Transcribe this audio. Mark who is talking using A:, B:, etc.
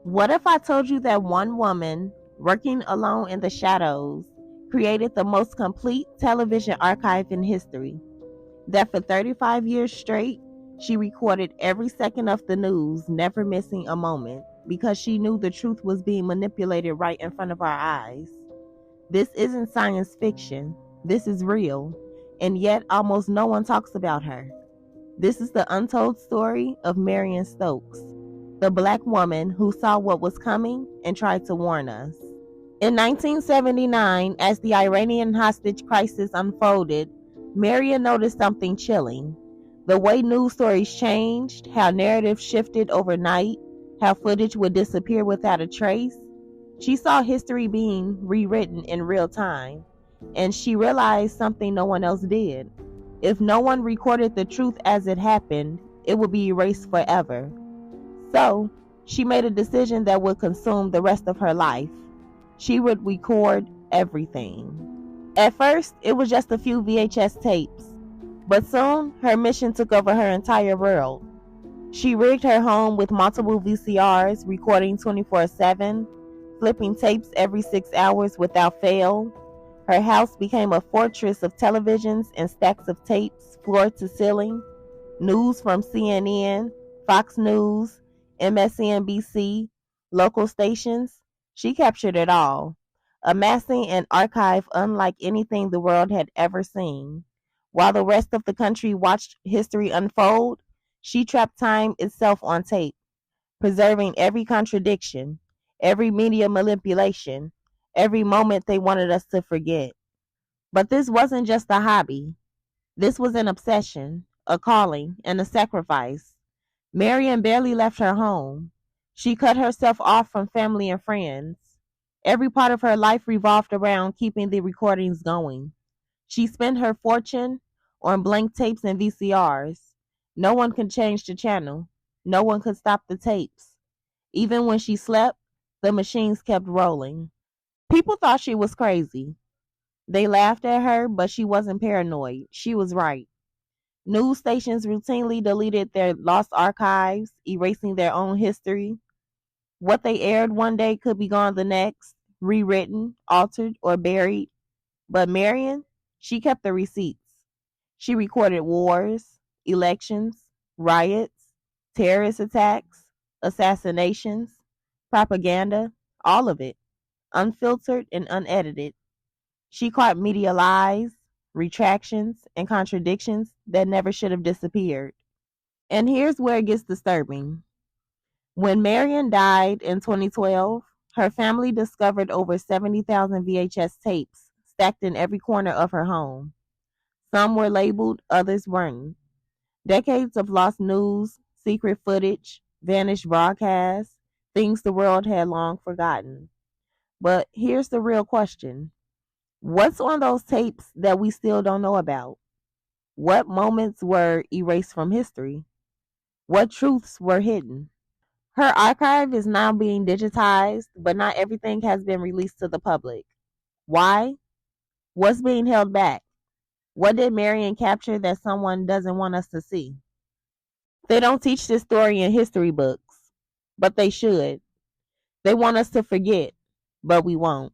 A: What if I told you that one woman, working alone in the shadows, created the most complete television archive in history? That for 35 years straight, she recorded every second of the news, never missing a moment, because she knew the truth was being manipulated right in front of our eyes. This isn't science fiction. This is real. And yet, almost no one talks about her. This is the untold story of Marion Stokes, the black woman who saw what was coming and tried to warn us. In 1979, as the Iranian hostage crisis unfolded, Marion noticed something chilling. The way news stories changed, how narratives shifted overnight, how footage would disappear without a trace. She saw history being rewritten in real time, and she realized something no one else did. If no one recorded the truth as it happened, it would be erased forever. So, she made a decision that would consume the rest of her life. She would record everything. At first, it was just a few VHS tapes, but soon her mission took over her entire world. She rigged her home with multiple VCRs, recording 24/7, flipping tapes every 6 hours without fail. Her house became a fortress of televisions and stacks of tapes, floor to ceiling. News from CNN, Fox News, MSNBC, local stations. She captured it all, amassing an archive unlike anything the world had ever seen. While the rest of the country watched history unfold, she trapped time itself on tape, preserving every contradiction, every media manipulation, every moment they wanted us to forget. But this wasn't just a hobby. This was an obsession, a calling, and a sacrifice. Marion barely left her home. She cut herself off from family and friends. Every part of her life revolved around keeping the recordings going. She spent her fortune on blank tapes and VCRs. No one could change the channel. No one could stop the tapes. Even when she slept, the machines kept rolling. People thought she was crazy. They laughed at her, but she wasn't paranoid. She was right. News stations routinely deleted their lost archives, erasing their own history. What they aired one day could be gone the next, rewritten, altered, or buried. But Marion, she kept the receipts. She recorded wars, elections, riots, terrorist attacks, assassinations, propaganda, all of it, unfiltered and unedited. She caught media lies, retractions, and contradictions that never should have disappeared. And here's where it gets disturbing. When Marion died in 2012, her family discovered over 70,000 VHS tapes stacked in every corner of her home. Some were labeled, others weren't. Decades of lost news, secret footage, vanished broadcasts, things the world had long forgotten. But here's the real question. What's on those tapes that we still don't know about? What moments were erased from history? What truths were hidden? Her archive is now being digitized, but not everything has been released to the public. Why? What's being held back? What did Marion capture that someone doesn't want us to see? They don't teach this story in history books, but they should. They want us to forget, but we won't.